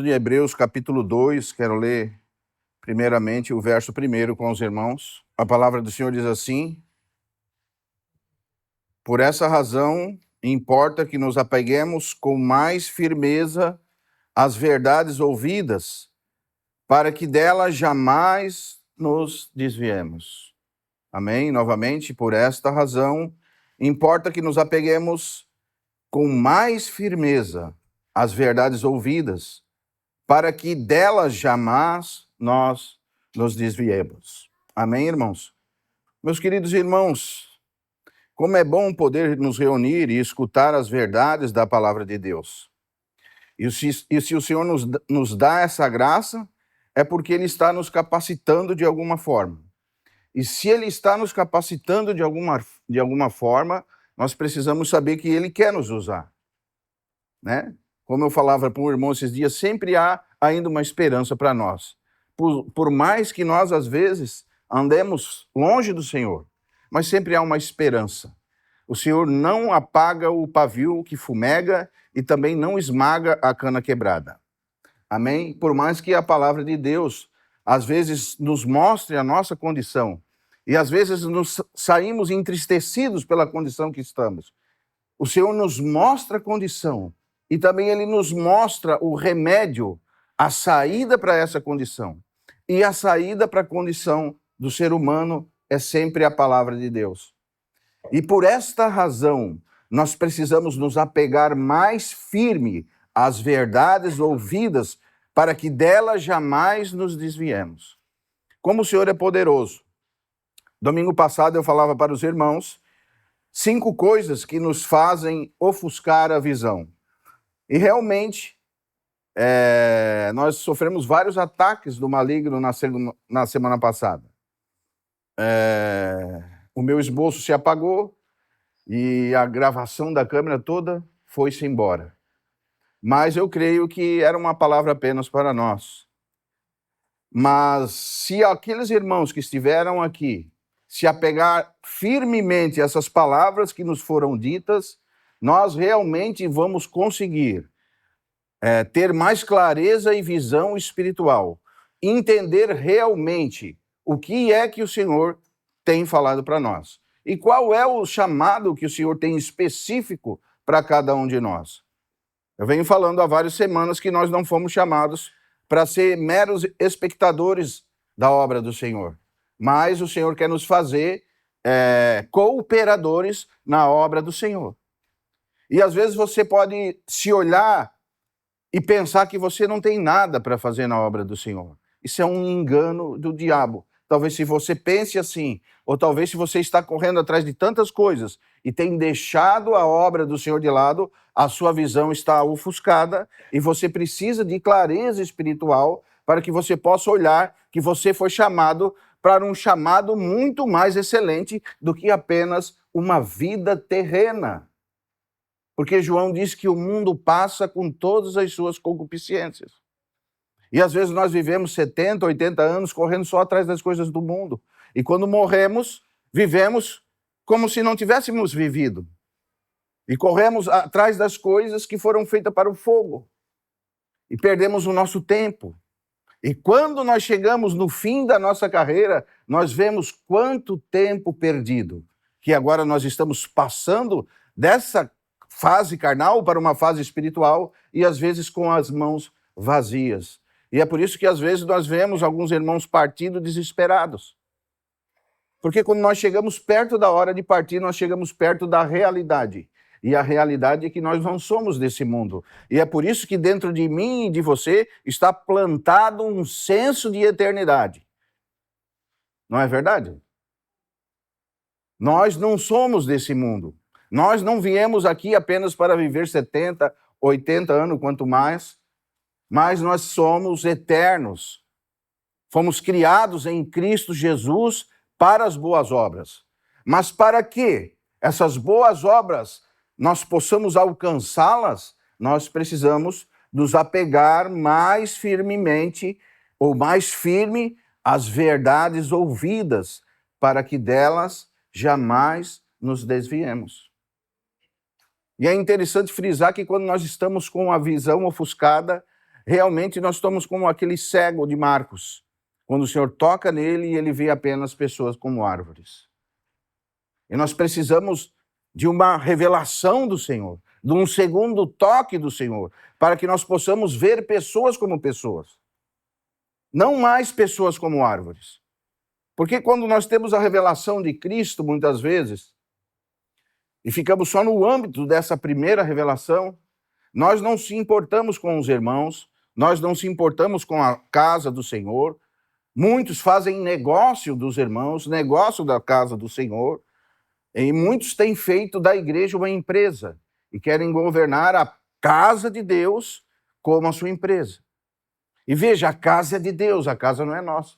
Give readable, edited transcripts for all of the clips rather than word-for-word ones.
de Hebreus, capítulo 2, quero ler primeiramente o verso 1 com os irmãos. A palavra do Senhor diz assim: por essa razão, importa que nos apeguemos com mais firmeza às verdades ouvidas, para que delas jamais nos desviemos. Amém? Novamente, por esta razão, importa que nos apeguemos com mais firmeza às verdades ouvidas, para que delas jamais nós nos desviemos. Amém, irmãos? Meus queridos irmãos, como é bom poder nos reunir e escutar as verdades da palavra de Deus. E se o Senhor nos dá essa graça, é porque Ele está nos capacitando de alguma forma. E se Ele está nos capacitando de alguma forma, nós precisamos saber que Ele quer nos usar, né? Como eu falava para um irmão esses dias, sempre há ainda uma esperança para nós. Por mais que nós, às vezes, andemos longe do Senhor, mas sempre há uma esperança. O Senhor não apaga o pavio que fumega e também não esmaga a cana quebrada. Amém? Por mais que a palavra de Deus, às vezes, nos mostre a nossa condição, e às vezes nos saímos entristecidos pela condição que estamos, o Senhor nos mostra a condição, e também Ele nos mostra o remédio, a saída para essa condição. E a saída para a condição do ser humano é sempre a palavra de Deus. E por esta razão, nós precisamos nos apegar mais firme às verdades ouvidas, para que delas jamais nos desviemos. Como o Senhor é poderoso. Domingo passado eu falava para os irmãos 5 coisas que nos fazem ofuscar a visão. E realmente, nós sofremos vários ataques do maligno na semana passada. O meu esboço se apagou e a gravação da câmera toda foi-se embora. Mas eu creio que era uma palavra apenas para nós. Mas se aqueles irmãos que estiveram aqui se apegar firmemente a essas palavras que nos foram ditas, nós realmente vamos conseguir ter mais clareza e visão espiritual, entender realmente o que é que o Senhor tem falado para nós e qual é o chamado que o Senhor tem específico para cada um de nós. Eu venho falando há várias semanas que nós não fomos chamados para ser meros espectadores da obra do Senhor, mas o Senhor quer nos fazer cooperadores na obra do Senhor. E às vezes você pode se olhar e pensar que você não tem nada para fazer na obra do Senhor. Isso é um engano do diabo. Talvez se você pense assim, ou talvez se você está correndo atrás de tantas coisas e tem deixado a obra do Senhor de lado, a sua visão está ofuscada e você precisa de clareza espiritual para que você possa olhar que você foi chamado para um chamado muito mais excelente do que apenas uma vida terrena. Porque João diz que o mundo passa com todas as suas concupiscências. E às vezes nós vivemos 70, 80 anos correndo só atrás das coisas do mundo. E quando morremos, vivemos como se não tivéssemos vivido. E corremos atrás das coisas que foram feitas para o fogo. E perdemos o nosso tempo. E quando nós chegamos no fim da nossa carreira, nós vemos quanto tempo perdido. Que agora nós estamos passando dessa fase carnal para uma fase espiritual e às vezes com as mãos vazias. E é por isso que às vezes nós vemos alguns irmãos partindo desesperados. Porque quando nós chegamos perto da hora de partir, nós chegamos perto da realidade. E a realidade é que nós não somos desse mundo. E é por isso que dentro de mim e de você está plantado um senso de eternidade. Não é verdade? Nós não somos desse mundo. Nós não viemos aqui apenas para viver 70, 80 anos, quanto mais, mas nós somos eternos. Fomos criados em Cristo Jesus para as boas obras. Mas para que essas boas obras nós possamos alcançá-las, nós precisamos nos apegar mais firmemente, ou mais firme, às verdades ouvidas, para que delas jamais nos desviemos. E é interessante frisar que quando nós estamos com a visão ofuscada, realmente nós estamos como aquele cego de Marcos, quando o Senhor toca nele e ele vê apenas pessoas como árvores. E nós precisamos de uma revelação do Senhor, de um segundo toque do Senhor, para que nós possamos ver pessoas como pessoas, não mais pessoas como árvores. Porque quando nós temos a revelação de Cristo, muitas vezes, e ficamos só no âmbito dessa primeira revelação, nós não se importamos com os irmãos, nós não se importamos com a casa do Senhor. Muitos fazem negócio dos irmãos, negócio da casa do Senhor, e muitos têm feito da igreja uma empresa e querem governar a casa de Deus como a sua empresa. E veja, a casa é de Deus, a casa não é nossa.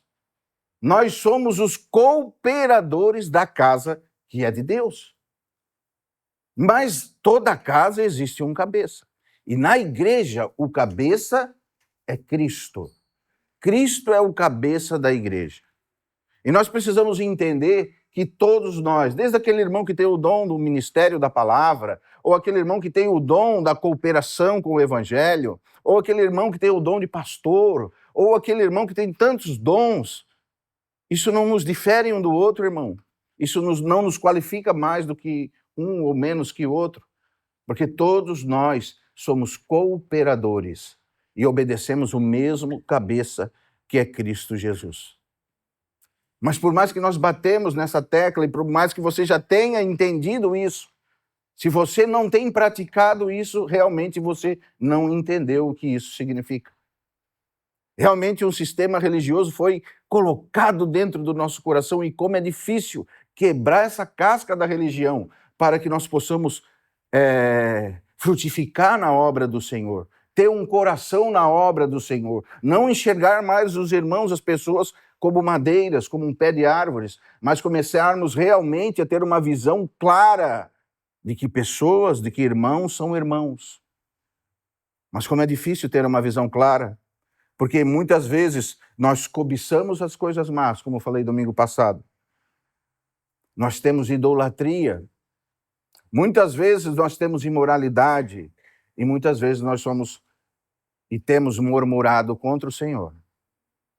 Nós somos os cooperadores da casa que é de Deus. Mas toda casa existe um cabeça. E na igreja, o cabeça é Cristo. Cristo é o cabeça da igreja. E nós precisamos entender que todos nós, desde aquele irmão que tem o dom do ministério da palavra, ou aquele irmão que tem o dom da cooperação com o evangelho, ou aquele irmão que tem o dom de pastor, ou aquele irmão que tem tantos dons, isso não nos difere um do outro, irmão. Isso não nos qualifica mais do que um ou menos que outro, porque todos nós somos cooperadores e obedecemos o mesmo cabeça que é Cristo Jesus. Mas por mais que nós batemos nessa tecla e por mais que você já tenha entendido isso, se você não tem praticado isso, realmente você não entendeu o que isso significa. Realmente um sistema religioso foi colocado dentro do nosso coração e como é difícil quebrar essa casca da religião para que nós possamos frutificar na obra do Senhor, ter um coração na obra do Senhor, não enxergar mais os irmãos, as pessoas como madeiras, como um pé de árvores, mas começarmos realmente a ter uma visão clara de que pessoas, de que irmãos são irmãos. Mas como é difícil ter uma visão clara, porque muitas vezes nós cobiçamos as coisas más, como eu falei domingo passado. Nós temos idolatria. Muitas vezes nós temos imoralidade e muitas vezes nós somos e temos murmurado contra o Senhor.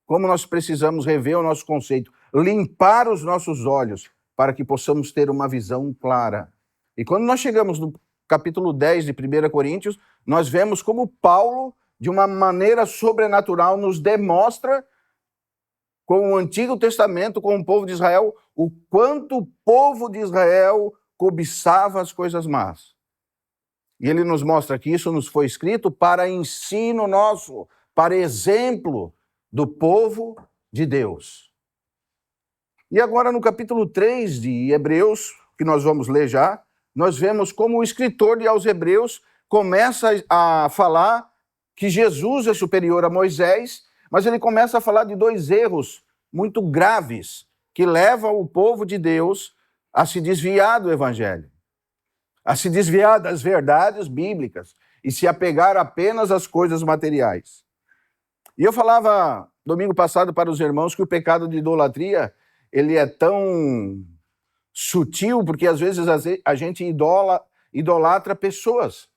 Como nós precisamos rever o nosso conceito, limpar os nossos olhos para que possamos ter uma visão clara. E quando nós chegamos no capítulo 10 de 1 Coríntios, nós vemos como Paulo, de uma maneira sobrenatural, nos demonstra com o Antigo Testamento, com o povo de Israel, o quanto o povo de Israel cobiçava as coisas más. E ele nos mostra que isso nos foi escrito para ensino nosso, para exemplo do povo de Deus. E agora no capítulo 3 de Hebreus, que nós vamos ler já, nós vemos como o escritor de aos Hebreus começa a falar que Jesus é superior a Moisés, mas ele começa a falar de dois erros muito graves que levam o povo de Deus a se desviar do evangelho, a se desviar das verdades bíblicas e se apegar apenas às coisas materiais. E eu falava domingo passado para os irmãos que o pecado de idolatria, ele é tão sutil, porque às vezes a gente idolatra pessoas,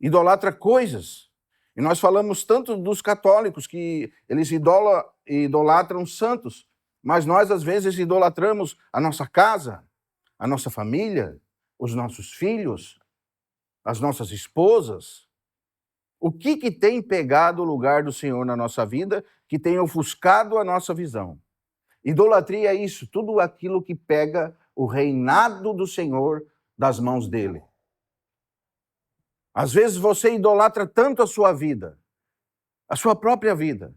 idolatra coisas. E nós falamos tanto dos católicos, que eles idolatram santos, mas nós às vezes idolatramos a nossa casa, a nossa família, os nossos filhos, as nossas esposas. O que tem pegado o lugar do Senhor na nossa vida, que tem ofuscado a nossa visão? Idolatria é isso, tudo aquilo que pega o reinado do Senhor das mãos dele. Às vezes você idolatra tanto a sua vida, a sua própria vida.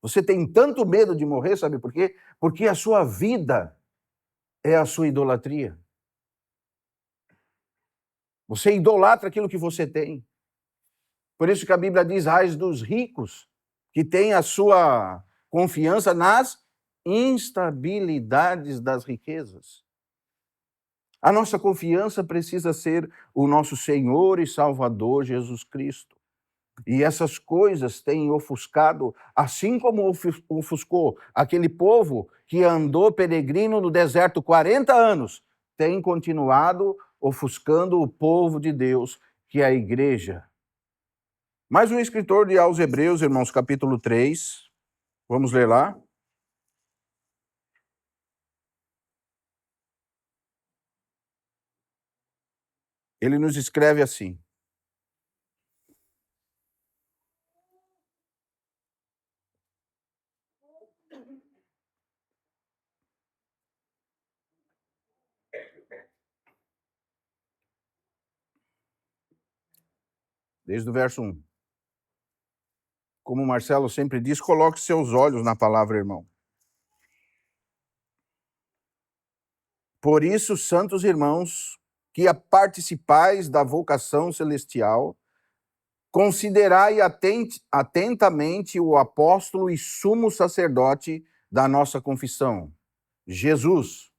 Você tem tanto medo de morrer, sabe por quê? Porque a sua vida é a sua idolatria. Você idolatra aquilo que você tem. Por isso que a Bíblia diz, ai dos ricos, que têm a sua confiança nas instabilidades das riquezas. A nossa confiança precisa ser o nosso Senhor e Salvador Jesus Cristo. E essas coisas têm ofuscado, assim como ofuscou aquele povo que andou peregrino no deserto 40 anos, tem continuado ofuscando o povo de Deus, que é a igreja. Mas o escritor de aos Hebreus, irmãos, capítulo 3, vamos ler lá. Ele nos escreve assim: desde o verso 1. Como o Marcelo sempre diz, coloque seus olhos na palavra, irmão. Por isso, santos irmãos, que participais da vocação celestial, considerai atentamente o apóstolo e sumo sacerdote da nossa confissão, Jesus,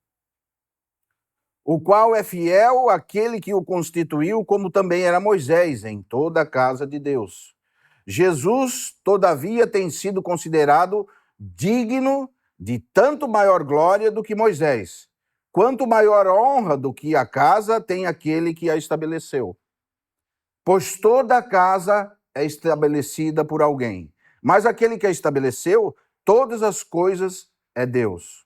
o qual é fiel àquele que o constituiu, como também era Moisés, em toda a casa de Deus. Jesus, todavia, tem sido considerado digno de tanto maior glória do que Moisés, quanto maior honra do que a casa tem aquele que a estabeleceu. Pois toda a casa é estabelecida por alguém, mas aquele que a estabeleceu, todas as coisas é Deus.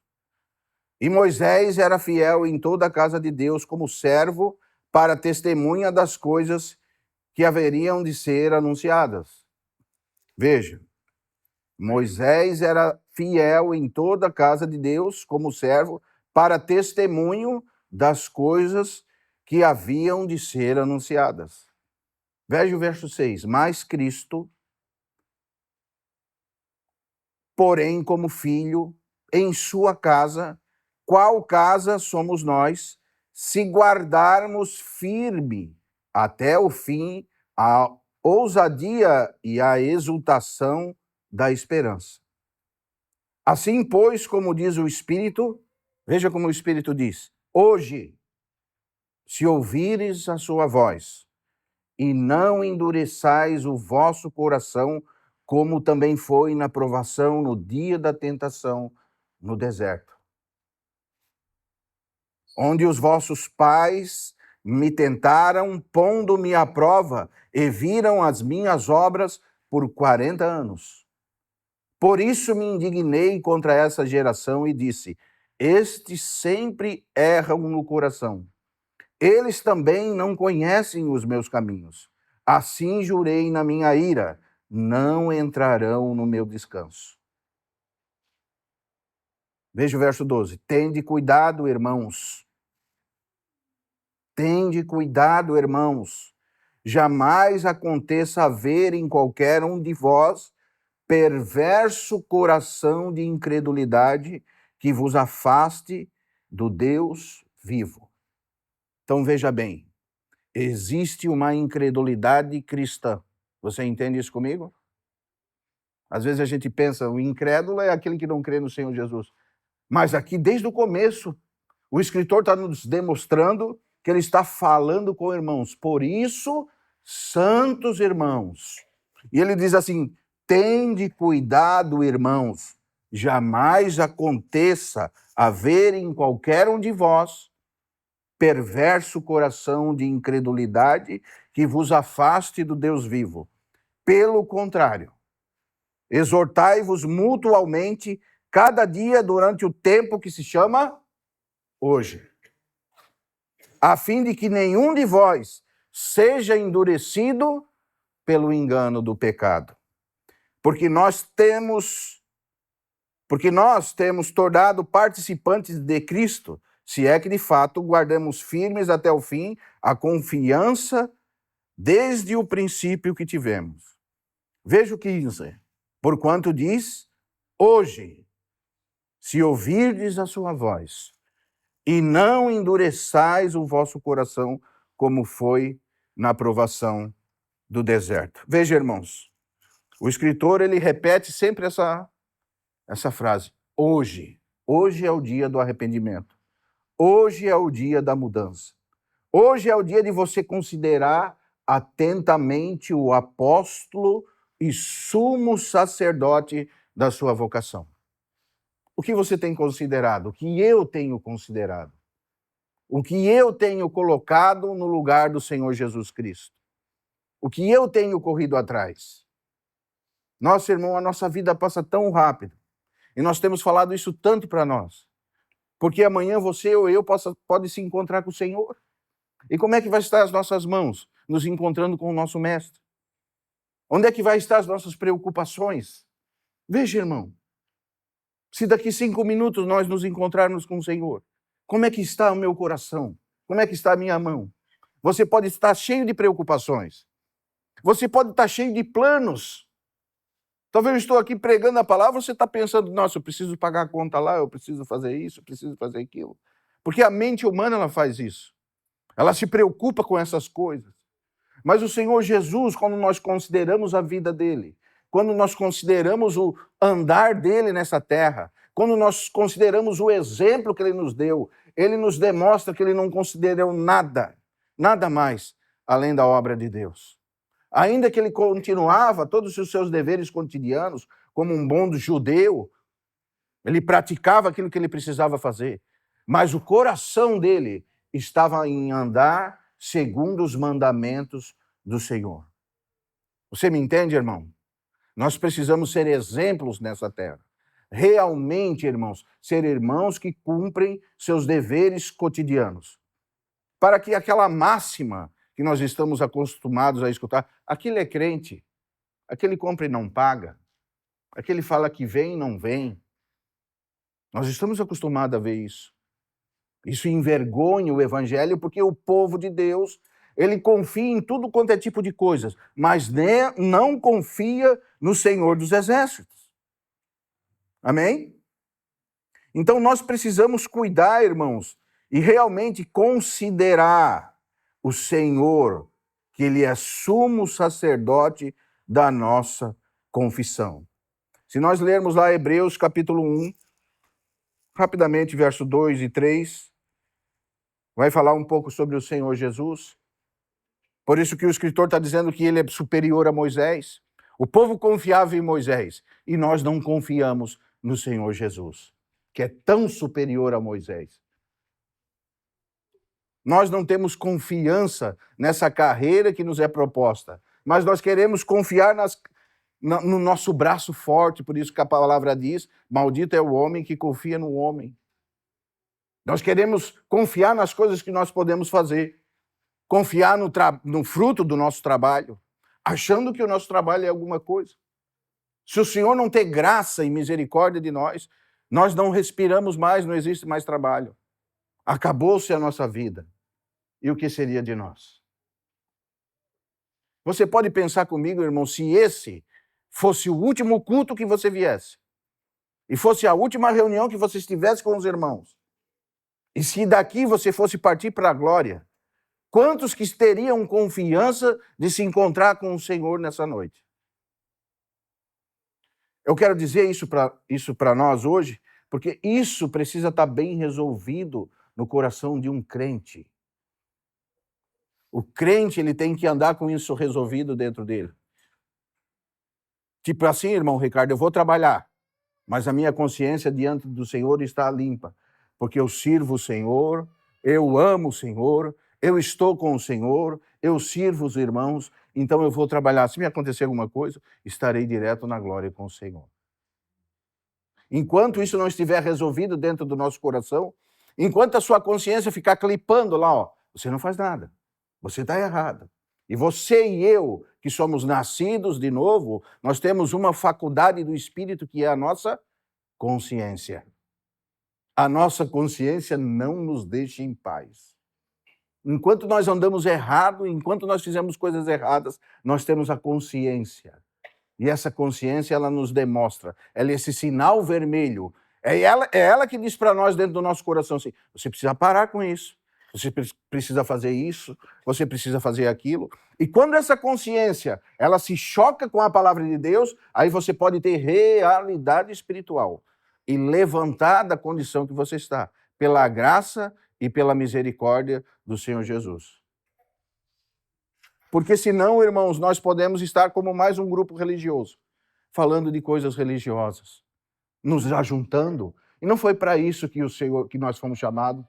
E Moisés era fiel em toda a casa de Deus como servo para testemunha das coisas que haveriam de ser anunciadas. Veja, Moisés era fiel em toda a casa de Deus como servo para testemunho das coisas que haviam de ser anunciadas. Veja o verso 6. Mas Cristo, porém, como filho, em sua casa, qual casa somos nós, se guardarmos firme até o fim a ousadia e a exultação da esperança. Assim, pois, como diz o Espírito, veja como o Espírito diz: hoje, se ouvires a sua voz, e não endureçais o vosso coração, como também foi na provação no dia da tentação no deserto, onde os vossos pais me tentaram, pondo-me à prova, e viram as minhas obras por 40 anos. Por isso me indignei contra essa geração e disse: estes sempre erram no coração. Eles também não conhecem os meus caminhos. Assim jurei na minha ira: não entrarão no meu descanso. Veja o verso 12. Tende cuidado, irmãos. Tende cuidado, irmãos. Jamais aconteça haver em qualquer um de vós perverso coração de incredulidade que vos afaste do Deus vivo. Então veja bem, existe uma incredulidade cristã. Você entende isso comigo? Às vezes a gente pensa, o incrédulo é aquele que não crê no Senhor Jesus. Mas aqui, desde o começo, o escritor está nos demonstrando que ele está falando com irmãos. Por isso, santos irmãos. E ele diz assim: tende cuidado, irmãos, jamais aconteça haver em qualquer um de vós perverso coração de incredulidade que vos afaste do Deus vivo. Pelo contrário, exortai-vos mutualmente cada dia durante o tempo que se chama hoje, a fim de que nenhum de vós seja endurecido pelo engano do pecado. Porque nós temos tornado participantes de Cristo, se é que de fato guardamos firmes até o fim a confiança desde o princípio que tivemos. Veja o que diz. Porquanto diz: hoje, se ouvirdes a sua voz, e não endureçais o vosso coração, como foi na provação do deserto. Veja, irmãos, o escritor ele repete sempre essa frase: hoje. Hoje é o dia do arrependimento. Hoje é o dia da mudança. Hoje é o dia de você considerar atentamente o apóstolo e sumo sacerdote da sua vocação. O que você tem considerado? O que eu tenho considerado? O que eu tenho colocado no lugar do Senhor Jesus Cristo? o que eu tenho corrido atrás. Nossa, irmão, a nossa vida passa tão rápido. E nós temos falado isso tanto para nós. Porque amanhã você ou eu pode se encontrar com o Senhor. E como é que vai estar as nossas mãos nos encontrando com o nosso Mestre? Onde é que vai estar as nossas preocupações? Veja, irmão, se daqui 5 minutos nós nos encontrarmos com o Senhor, como é que está o meu coração? Como é que está a minha mão? Você pode estar cheio de preocupações. Você pode estar cheio de planos. Talvez eu estou aqui pregando a palavra, você está pensando, nossa, eu preciso pagar a conta lá, eu preciso fazer isso, eu preciso fazer aquilo. Porque a mente humana, ela faz isso. Ela se preocupa com essas coisas. Mas o Senhor Jesus, quando nós consideramos a vida dele, quando nós consideramos o andar dele nessa terra, quando nós consideramos o exemplo que ele nos deu, ele nos demonstra que ele não considerou nada mais além da obra de Deus. Ainda que ele continuava todos os seus deveres cotidianos, como um bom judeu, ele praticava aquilo que ele precisava fazer, mas o coração dele estava em andar segundo os mandamentos do Senhor. Você me entende, irmão? Nós precisamos ser exemplos nessa terra. Realmente, irmãos, ser irmãos que cumprem seus deveres cotidianos. Para que aquela máxima que nós estamos acostumados a escutar, aquele é crente, aquele compra e não paga, aquele fala que vem e não vem. Nós estamos acostumados a ver isso. Isso envergonha o evangelho, porque o povo de Deus, ele confia em tudo quanto é tipo de coisas, mas não confia no Senhor dos Exércitos. Amém? Então nós precisamos cuidar, irmãos, e realmente considerar o Senhor, que ele é sumo sacerdote da nossa confissão. Se nós lermos lá Hebreus capítulo 1, rapidamente, verso 2 e 3, vai falar um pouco sobre o Senhor Jesus. Por isso que o escritor está dizendo que ele é superior a Moisés. O povo confiava em Moisés e nós não confiamos no Senhor Jesus, que é tão superior a Moisés. Nós não temos confiança nessa carreira que nos é proposta, mas nós queremos confiar no nosso braço forte, por isso que a palavra diz, maldito é o homem que confia no homem. Nós queremos confiar nas coisas que nós podemos fazer, confiar no fruto do nosso trabalho, achando que o nosso trabalho é alguma coisa. Se o Senhor não ter graça e misericórdia de nós, nós não respiramos mais, não existe mais trabalho. Acabou-se a nossa vida. E o que seria de nós? Você pode pensar comigo, irmão, se esse fosse o último culto que você viesse, e fosse a última reunião que você estivesse com os irmãos, e se daqui você fosse partir para a glória, quantos que teriam confiança de se encontrar com o Senhor nessa noite? Eu quero dizer isso para nós hoje, porque isso precisa estar bem resolvido no coração de um crente. O crente, ele tem que andar com isso resolvido dentro dele. Tipo assim, irmão Ricardo, eu vou trabalhar, mas a minha consciência diante do Senhor está limpa, porque eu sirvo o Senhor, eu amo o Senhor, eu estou com o Senhor, eu sirvo os irmãos, então eu vou trabalhar. Se me acontecer alguma coisa, estarei direto na glória com o Senhor. Enquanto isso não estiver resolvido dentro do nosso coração, enquanto a sua consciência ficar clipando lá, ó, você não faz nada. Você está errado. E você e eu, que somos nascidos de novo, nós temos uma faculdade do Espírito que é a nossa consciência. A nossa consciência não nos deixa em paz. Enquanto nós andamos errado, enquanto nós fizemos coisas erradas, nós temos a consciência. E essa consciência, ela nos demonstra, ela é esse sinal vermelho. É ela que diz para nós dentro do nosso coração assim, você precisa parar com isso. Você precisa fazer isso, você precisa fazer aquilo. E quando essa consciência, ela se choca com a palavra de Deus, aí você pode ter realidade espiritual e levantar da condição que você está, pela graça e pela misericórdia do Senhor Jesus. Porque senão, irmãos, nós podemos estar como mais um grupo religioso, falando de coisas religiosas, nos ajuntando. E não foi para isso que nós fomos chamados.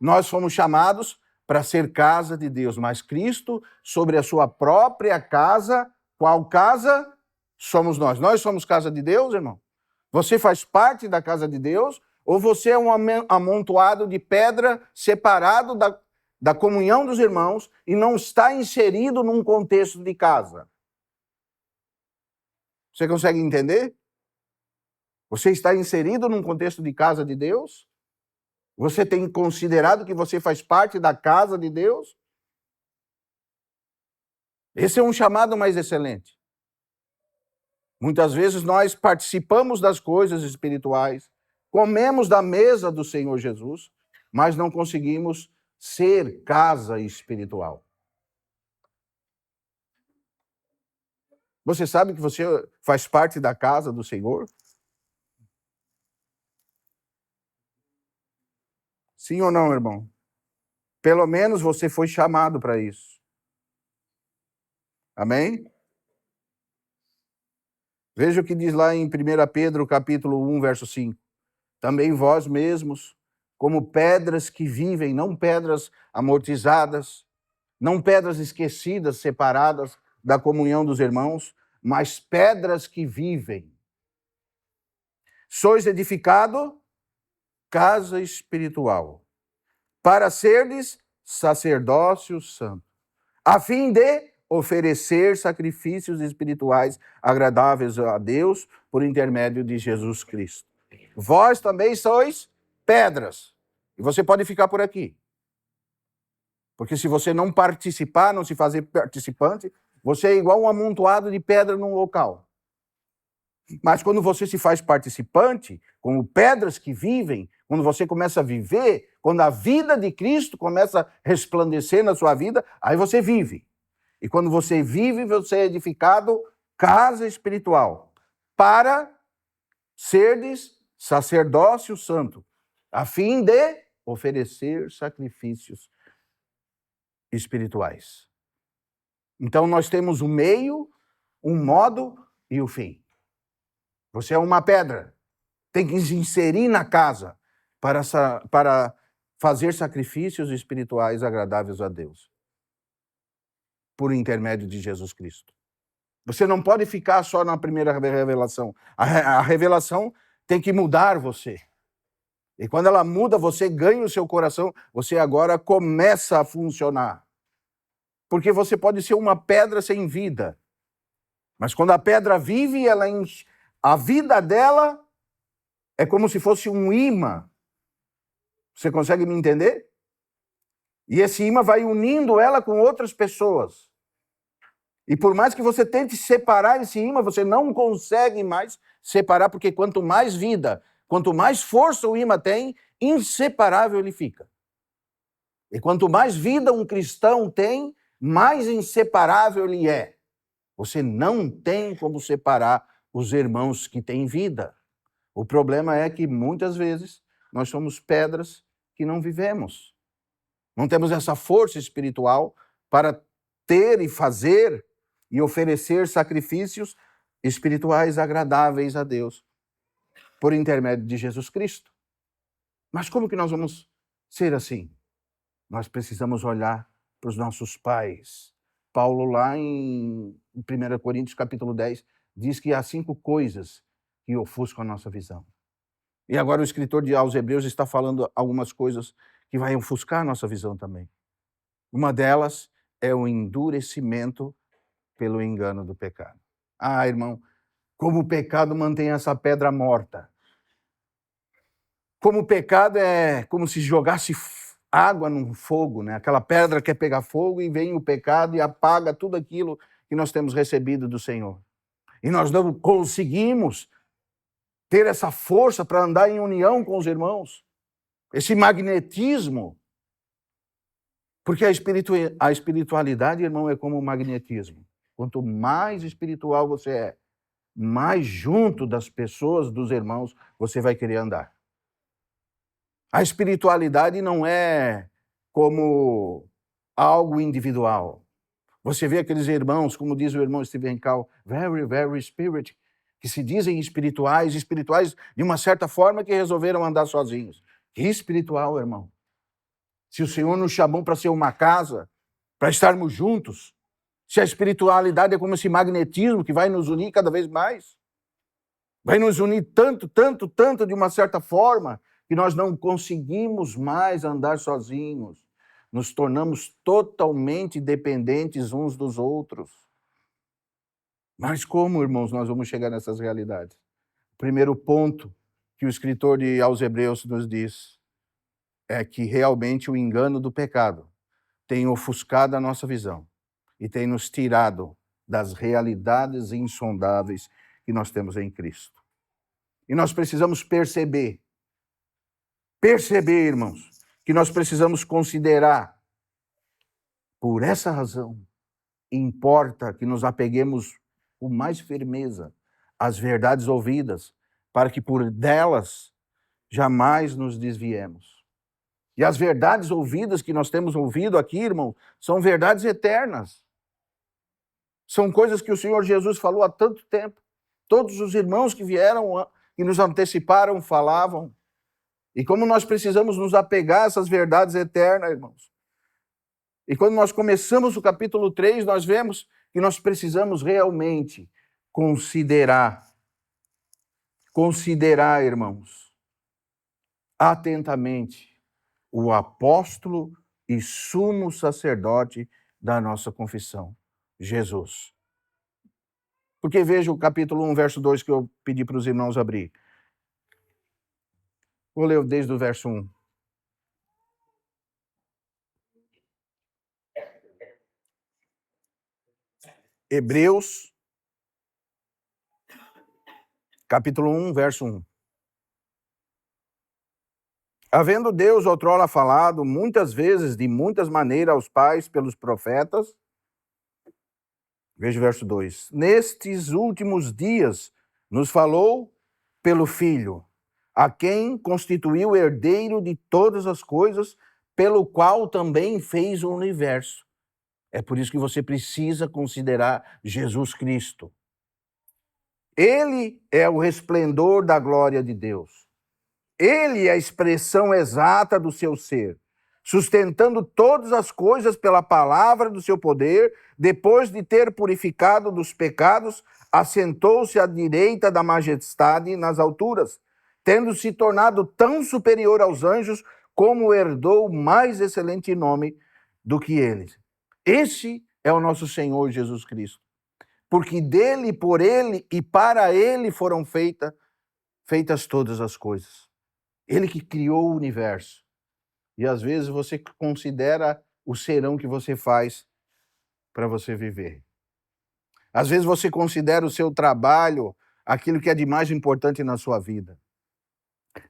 Nós fomos chamados para ser casa de Deus, mas Cristo sobre a sua própria casa. Qual casa? Somos nós. Nós somos casa de Deus, irmão? Você faz parte da casa de Deus? Ou você é um amontoado de pedra separado da comunhão dos irmãos e não está inserido num contexto de casa? Você consegue entender? Você está inserido num contexto de casa de Deus? Você tem considerado que você faz parte da casa de Deus? Esse é um chamado mais excelente. Muitas vezes nós participamos das coisas espirituais, comemos da mesa do Senhor Jesus, mas não conseguimos ser casa espiritual. Você sabe que você faz parte da casa do Senhor? Sim ou não, irmão? Pelo menos você foi chamado para isso. Amém? Veja o que diz lá em 1 Pedro, capítulo 1, verso 5. Também vós mesmos, como pedras que vivem, não pedras amortizadas, não pedras esquecidas, separadas da comunhão dos irmãos, mas pedras que vivem. Sois edificado casa espiritual, para serdes sacerdócio santo, a fim de oferecer sacrifícios espirituais agradáveis a Deus por intermédio de Jesus Cristo. Vós também sois pedras. E você pode ficar por aqui. Porque se você não participar, não se fazer participante, você é igual um amontoado de pedra num local. Mas quando você se faz participante, como pedras que vivem, quando você começa a viver, quando a vida de Cristo começa a resplandecer na sua vida, aí você vive. E quando você vive, você é edificado casa espiritual, para serdes sacerdócio santo, a fim de oferecer sacrifícios espirituais. Então nós temos o meio, um modo e o fim. Você é uma pedra, tem que se inserir na casa para fazer sacrifícios espirituais agradáveis a Deus, por intermédio de Jesus Cristo. Você não pode ficar só na primeira revelação. A revelação tem que mudar você. E quando ela muda, você ganha o seu coração, você agora começa a funcionar. Porque você pode ser uma pedra sem vida. Mas quando a pedra vive, a vida dela é como se fosse um imã. Você consegue me entender? E esse imã vai unindo ela com outras pessoas. E por mais que você tente separar esse imã, você não consegue mais separar, porque quanto mais vida, quanto mais força o imã tem, inseparável ele fica. E quanto mais vida um cristão tem, mais inseparável ele é. Você não tem como separar os irmãos que têm vida. O problema é que muitas vezes nós somos pedras que não vivemos. Não temos essa força espiritual para ter e fazer e oferecer sacrifícios espirituais agradáveis a Deus por intermédio de Jesus Cristo. Mas como que nós vamos ser assim? Nós precisamos olhar para os nossos pais. Paulo, lá em 1 Coríntios, capítulo 10, diz que há 5 coisas que ofuscam a nossa visão. E agora o escritor aos Hebreus está falando algumas coisas que vai ofuscar a nossa visão também. Uma delas é o endurecimento pelo engano do pecado. Ah, irmão, como o pecado mantém essa pedra morta. Como o pecado é como se jogasse água no fogo, né? Aquela pedra quer pegar fogo e vem o pecado e apaga tudo aquilo que nós temos recebido do Senhor. E nós não conseguimos ter essa força para andar em união com os irmãos. Esse magnetismo. Porque a espiritualidade, irmão, é como o magnetismo. Quanto mais espiritual você é, mais junto das pessoas, dos irmãos, você vai querer andar. A espiritualidade não é como algo individual. Você vê aqueles irmãos, como diz o irmão Stephen Call, very, very spirit, que se dizem espirituais de uma certa forma que resolveram andar sozinhos. Que espiritual, irmão. Se o Senhor nos chamou para ser uma casa, para estarmos juntos, se a espiritualidade é como esse magnetismo que vai nos unir cada vez mais, vai nos unir tanto, tanto, tanto de uma certa forma, que nós não conseguimos mais andar sozinhos. Nos tornamos totalmente dependentes uns dos outros. Mas como, irmãos, nós vamos chegar nessas realidades? O primeiro ponto que o escritor aos Hebreus nos diz é que realmente o engano do pecado tem ofuscado a nossa visão e tem nos tirado das realidades insondáveis que nós temos em Cristo. E nós precisamos perceber, irmãos, que nós precisamos considerar. Por essa razão, importa que nos apeguemos com mais firmeza às verdades ouvidas, para que por delas jamais nos desviemos. E as verdades ouvidas que nós temos ouvido aqui, irmão, são verdades eternas. São coisas que o Senhor Jesus falou há tanto tempo. Todos os irmãos que vieram e nos anteciparam falavam. E como nós precisamos nos apegar a essas verdades eternas, irmãos. E quando nós começamos o capítulo 3, nós vemos que nós precisamos realmente considerar, irmãos, atentamente o apóstolo e sumo sacerdote da nossa confissão, Jesus. Porque veja o capítulo 1, verso 2 que eu pedi para os irmãos abrir. Vou ler desde o verso 1. Hebreus, capítulo 1, verso 1. Havendo Deus outrora falado muitas vezes, de muitas maneiras, aos pais pelos profetas, veja o verso 2. Nestes últimos dias nos falou pelo Filho, a quem constituiu herdeiro de todas as coisas, pelo qual também fez o universo. É por isso que você precisa considerar Jesus Cristo. Ele é o resplendor da glória de Deus. Ele é a expressão exata do seu ser, sustentando todas as coisas pela palavra do seu poder, depois de ter purificado dos pecados, assentou-se à direita da majestade nas alturas, tendo se tornado tão superior aos anjos, como herdou mais excelente nome do que eles. Esse é o nosso Senhor Jesus Cristo. Porque dele, por ele e para ele foram feitas todas as coisas. Ele que criou o universo. E às vezes você considera o serão que você faz para você viver. Às vezes você considera o seu trabalho aquilo que é de mais importante na sua vida.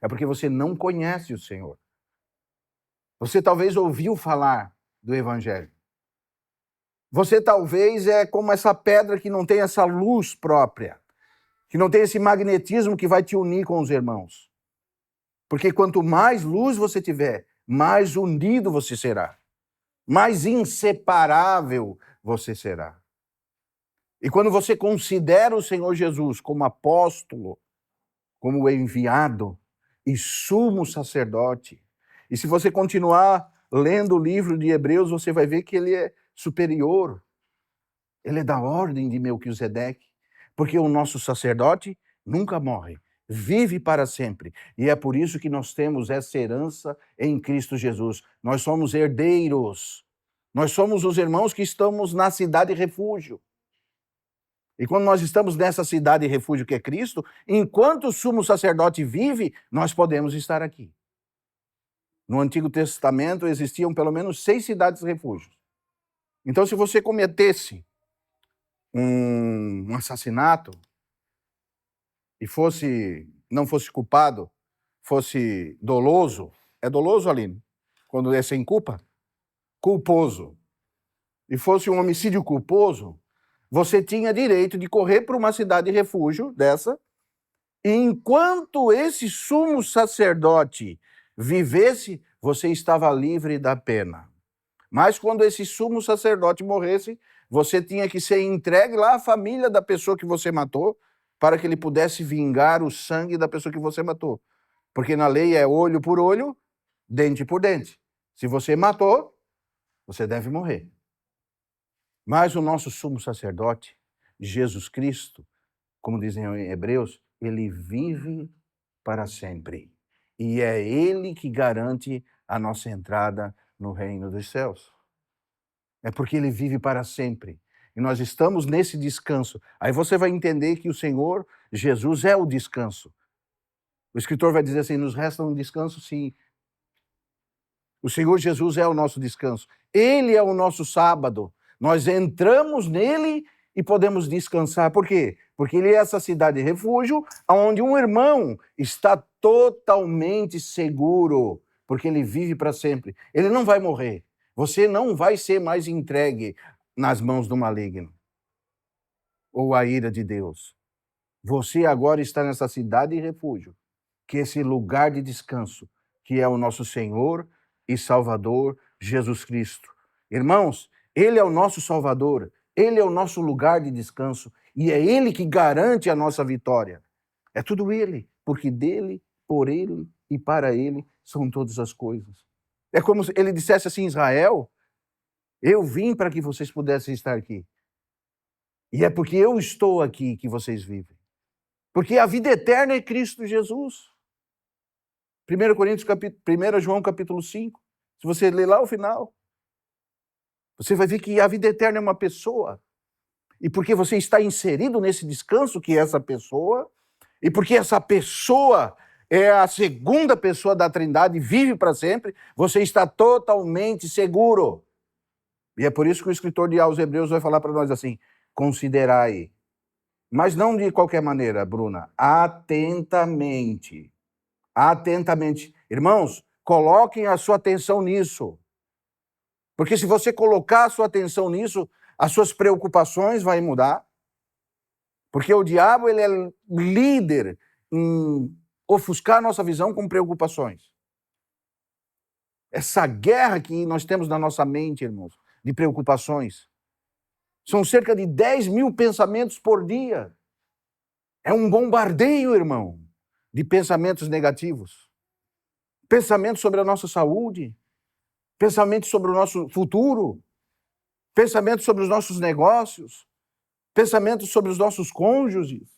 É porque você não conhece o Senhor. Você talvez ouviu falar do Evangelho. Você talvez é como essa pedra que não tem essa luz própria, que não tem esse magnetismo que vai te unir com os irmãos. Porque quanto mais luz você tiver, mais unido você será. Mais inseparável você será. E quando você considera o Senhor Jesus como apóstolo, como enviado e sumo sacerdote, e se você continuar lendo o livro de Hebreus, você vai ver que ele é superior. Ele é da ordem de Melquisedeque, porque o nosso sacerdote nunca morre, vive para sempre. E é por isso que nós temos essa herança em Cristo Jesus. Nós somos herdeiros. Nós somos os irmãos que estamos na cidade refúgio. E quando nós estamos nessa cidade refúgio que é Cristo, enquanto o sumo sacerdote vive, nós podemos estar aqui. No Antigo Testamento existiam pelo menos 6 cidades refúgios. Então, se você cometesse um assassinato e não fosse culpado, fosse doloso, é doloso, Aline? Quando é sem culpa? Culposo. E fosse um homicídio culposo, você tinha direito de correr para uma cidade de refúgio dessa, e enquanto esse sumo sacerdote vivesse, você estava livre da pena. Mas quando esse sumo sacerdote morresse, você tinha que ser entregue lá à família da pessoa que você matou, para que ele pudesse vingar o sangue da pessoa que você matou. Porque na lei é olho por olho, dente por dente. Se você matou, você deve morrer. Mas o nosso sumo sacerdote, Jesus Cristo, como dizem em Hebreus, ele vive para sempre. E é ele que garante a nossa entrada no reino dos céus. É porque ele vive para sempre. E nós estamos nesse descanso. Aí você vai entender que o Senhor Jesus é o descanso. O escritor vai dizer assim: nos resta um descanso, sim. O Senhor Jesus é o nosso descanso. Ele é o nosso sábado. Nós entramos nele e podemos descansar. Por quê? Porque ele é essa cidade de refúgio, onde um irmão está totalmente seguro, porque ele vive para sempre. Ele não vai morrer. Você não vai ser mais entregue nas mãos do maligno ou à ira de Deus. Você agora está nessa cidade de refúgio, que é esse lugar de descanso, que é o nosso Senhor e Salvador Jesus Cristo. Irmãos, ele é o nosso Salvador, ele é o nosso lugar de descanso e é ele que garante a nossa vitória. É tudo ele, porque dele, por ele e para ele são todas as coisas. É como se ele dissesse assim: Israel, eu vim para que vocês pudessem estar aqui. E é porque eu estou aqui que vocês vivem. Porque a vida eterna é Cristo Jesus. 1 João capítulo 5, se você ler lá o final, você vai ver que a vida eterna é uma pessoa. E porque você está inserido nesse descanso que é essa pessoa, e porque essa pessoa é a segunda pessoa da Trindade e vive para sempre, você está totalmente seguro. E é por isso que o escritor aos Hebreus vai falar para nós assim: considerai. Mas não de qualquer maneira, Bruna, atentamente. Atentamente. Irmãos, coloquem a sua atenção nisso. Porque se você colocar a sua atenção nisso, as suas preocupações vão mudar. Porque o diabo, ele é líder em ofuscar a nossa visão com preocupações. Essa guerra que nós temos na nossa mente, irmãos, de preocupações. São cerca de 10 mil pensamentos por dia. É um bombardeio, irmão, de pensamentos negativos. Pensamentos sobre a nossa saúde, pensamentos sobre o nosso futuro, pensamentos sobre os nossos negócios, pensamentos sobre os nossos cônjuges,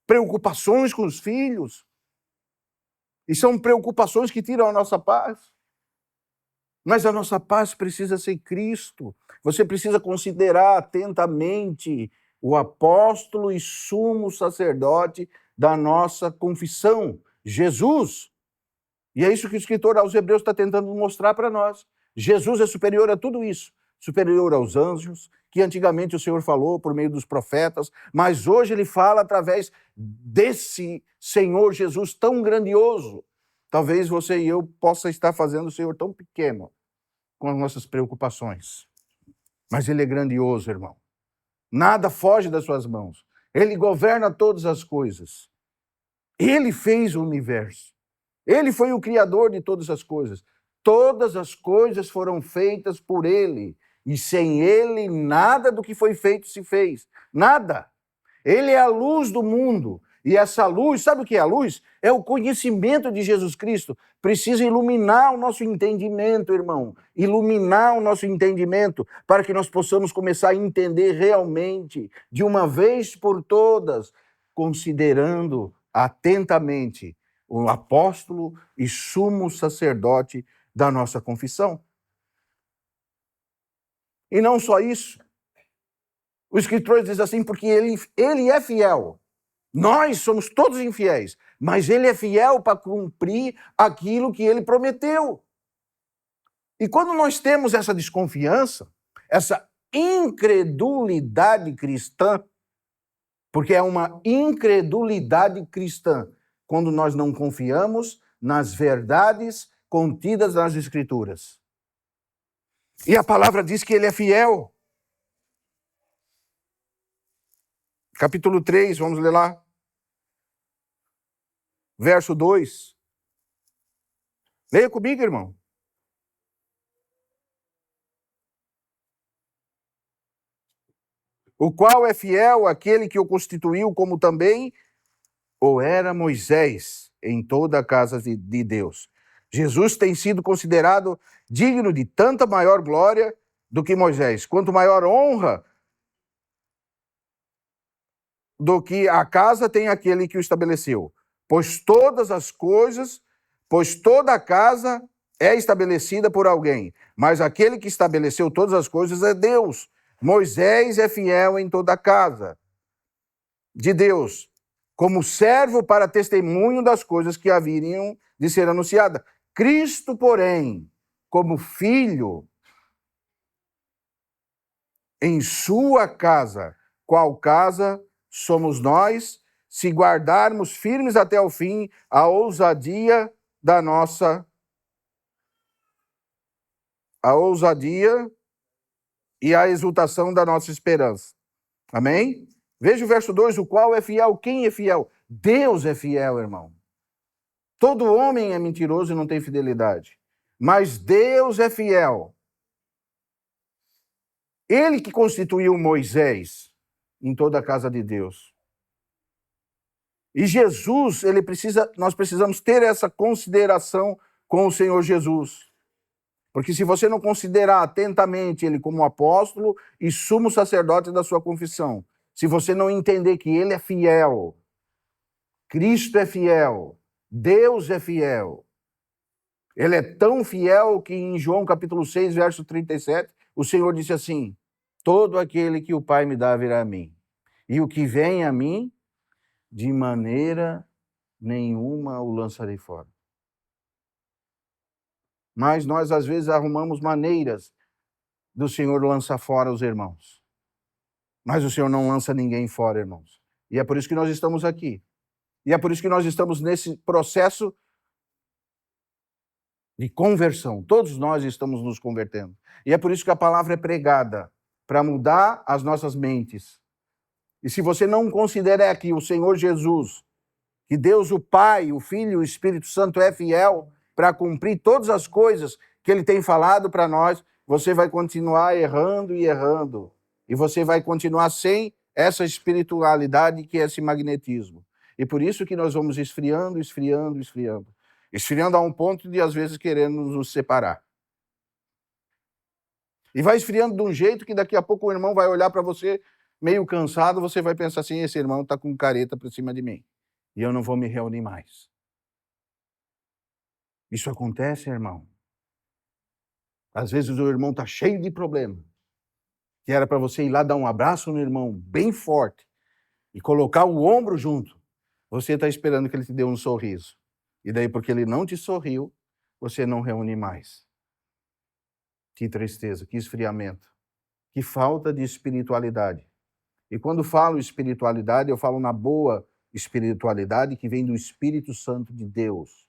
preocupações com os filhos. E são preocupações que tiram a nossa paz. Mas a nossa paz precisa ser Cristo. Você precisa considerar atentamente o apóstolo e sumo sacerdote da nossa confissão, Jesus. E é isso que o escritor aos Hebreus está tentando mostrar para nós. Jesus é superior a tudo isso, superior aos anjos, que antigamente o Senhor falou por meio dos profetas, mas hoje ele fala através desse Senhor Jesus tão grandioso. Talvez você e eu possa estar fazendo o Senhor tão pequeno com as nossas preocupações. Mas ele é grandioso, irmão. Nada foge das suas mãos. Ele governa todas as coisas. Ele fez o universo. Ele foi o criador de todas as coisas. Todas as coisas foram feitas por ele. E sem ele, nada do que foi feito se fez. Nada. Ele é a luz do mundo. E essa luz, sabe o que é a luz? É o conhecimento de Jesus Cristo. Precisa iluminar o nosso entendimento, irmão. Iluminar o nosso entendimento para que nós possamos começar a entender realmente, de uma vez por todas, considerando atentamente o apóstolo e sumo sacerdote da nossa confissão. E não só isso. O escritor diz assim, porque ele é fiel. Nós somos todos infiéis, mas ele é fiel para cumprir aquilo que ele prometeu. E quando nós temos essa desconfiança, essa incredulidade cristã, porque é uma incredulidade cristã, quando nós não confiamos nas verdades contidas nas Escrituras. E a palavra diz que ele é fiel. Capítulo 3, vamos ler lá. Verso 2. Leia comigo, irmão. O qual é fiel àquele que o constituiu, como também ou era Moisés em toda a casa de Deus. Jesus tem sido considerado digno de tanta maior glória do que Moisés. Quanto maior honra do que a casa tem aquele que o estabeleceu. Pois toda a casa é estabelecida por alguém, mas aquele que estabeleceu todas as coisas é Deus. Moisés é fiel em toda a casa de Deus, como servo para testemunho das coisas que haveriam de ser anunciadas. Cristo, porém, como filho em sua casa, qual casa somos nós, se guardarmos firmes até o fim a ousadia e a exultação da nossa esperança. Amém? Veja o verso 2, o qual é fiel. Quem é fiel? Deus é fiel, irmão. Todo homem é mentiroso e não tem fidelidade. Mas Deus é fiel. Ele que constituiu Moisés em toda a casa de Deus. E Jesus, nós precisamos ter essa consideração com o Senhor Jesus. Porque se você não considerar atentamente ele como apóstolo e sumo sacerdote da sua confissão, se você não entender que ele é fiel, Cristo é fiel, Deus é fiel, ele é tão fiel que em João capítulo 6, verso 37, o Senhor disse assim: todo aquele que o Pai me dá virá a mim, e o que vem a mim, de maneira nenhuma o lançarei fora. Mas nós, às vezes, arrumamos maneiras do Senhor lançar fora os irmãos. Mas o Senhor não lança ninguém fora, irmãos. E é por isso que nós estamos aqui. E é por isso que nós estamos nesse processo de conversão. Todos nós estamos nos convertendo. E é por isso que a palavra é pregada, para mudar as nossas mentes. E se você não considera aqui o Senhor Jesus, que Deus o Pai, o Filho e o Espírito Santo é fiel para cumprir todas as coisas que ele tem falado para nós, você vai continuar errando e errando. E você vai continuar sem essa espiritualidade que é esse magnetismo. E por isso que nós vamos esfriando a um ponto de, às vezes, querendo nos separar. E vai esfriando de um jeito que daqui a pouco o irmão vai olhar para você meio cansado, você vai pensar assim: esse irmão está com careta por cima de mim. E eu não vou me reunir mais. Isso acontece, irmão. Às vezes o irmão está cheio de problema. Que era para você ir lá dar um abraço no irmão bem forte e colocar o ombro junto. Você está esperando que ele te dê um sorriso. E daí, porque ele não te sorriu, você não reúne mais. Que tristeza, que esfriamento, que falta de espiritualidade. E quando falo espiritualidade, eu falo na boa espiritualidade que vem do Espírito Santo de Deus.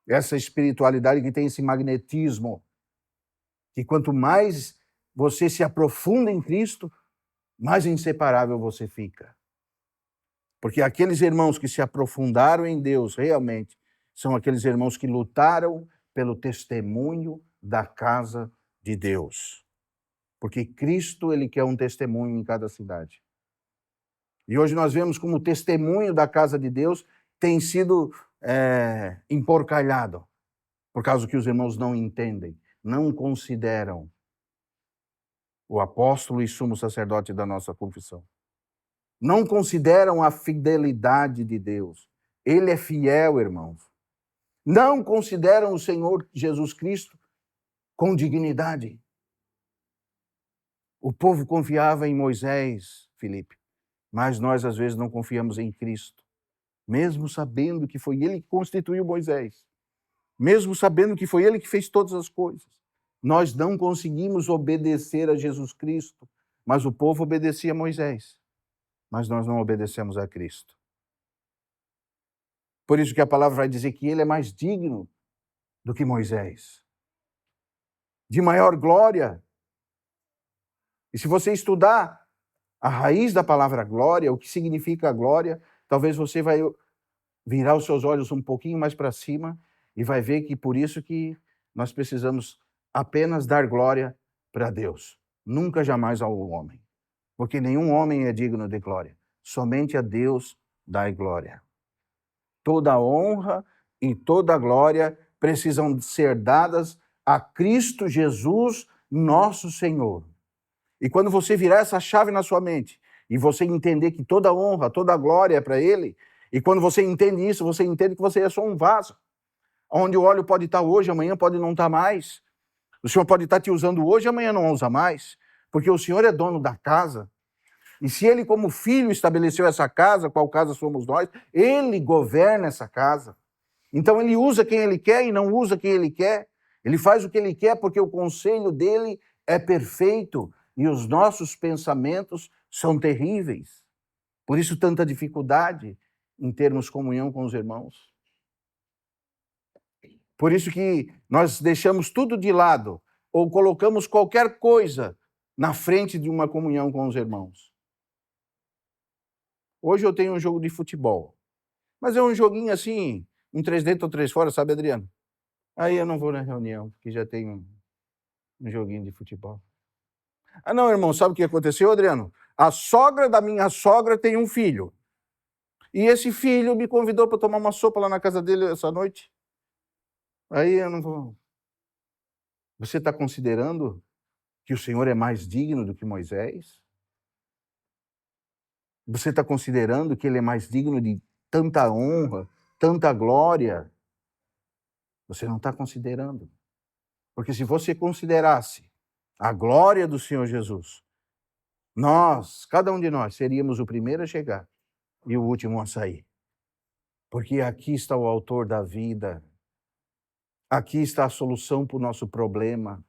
Essa espiritualidade que tem esse magnetismo, que quanto mais você se aprofunda em Cristo, mais inseparável você fica. Porque aqueles irmãos que se aprofundaram em Deus realmente são aqueles irmãos que lutaram pelo testemunho da casa de Deus. Porque Cristo, ele quer um testemunho em cada cidade. E hoje nós vemos como o testemunho da casa de Deus tem sido emporcalhado, por causa que os irmãos não entendem, não consideram o apóstolo e sumo sacerdote da nossa confissão. Não consideram a fidelidade de Deus. Ele é fiel, irmãos. Não consideram o Senhor Jesus Cristo com dignidade. O povo confiava em Moisés, Filipe, mas nós às vezes não confiamos em Cristo, mesmo sabendo que foi ele que constituiu Moisés, mesmo sabendo que foi ele que fez todas as coisas. Nós não conseguimos obedecer a Jesus Cristo, mas o povo obedecia a Moisés, mas nós não obedecemos a Cristo. Por isso que a palavra vai dizer que ele é mais digno do que Moisés, de maior glória. E se você estudar a raiz da palavra glória, o que significa glória, talvez você vai virar os seus olhos um pouquinho mais para cima e vai ver que por isso que nós precisamos apenas dar glória para Deus, nunca jamais ao homem, porque nenhum homem é digno de glória, somente a Deus dá glória. Toda a honra e toda a glória precisam ser dadas a Cristo Jesus, nosso Senhor. E quando você virar essa chave na sua mente, e você entender que toda honra, toda glória é para Ele, e quando você entende isso, você entende que você é só um vaso, onde o óleo pode estar hoje, amanhã pode não estar mais. O Senhor pode estar te usando hoje, amanhã não usa mais, porque o Senhor é dono da casa. E se Ele, como filho, estabeleceu essa casa, qual casa somos nós, Ele governa essa casa. Então Ele usa quem Ele quer e não usa quem Ele quer. Ele faz o que Ele quer porque o conselho dEle é perfeito e os nossos pensamentos são terríveis. Por isso tanta dificuldade em termos comunhão com os irmãos. Por isso que nós deixamos tudo de lado ou colocamos qualquer coisa na frente de uma comunhão com os irmãos. Hoje eu tenho um jogo de futebol, mas é um joguinho assim, um 3 dentro ou 3 fora, sabe, Adriano? Aí eu não vou na reunião, porque já tem um joguinho de futebol. Ah, não, irmão, sabe o que aconteceu, Adriano? A sogra da minha sogra tem um filho. E esse filho me convidou para tomar uma sopa lá na casa dele essa noite. Aí eu não vou. Você está considerando que o Senhor é mais digno do que Moisés? Você está considerando que Ele é mais digno de tanta honra, tanta glória? Você não está considerando. Porque se você considerasse a glória do Senhor Jesus, nós, cada um de nós, seríamos o primeiro a chegar e o último a sair. Porque aqui está o autor da vida. Aqui está a solução para o nosso problema.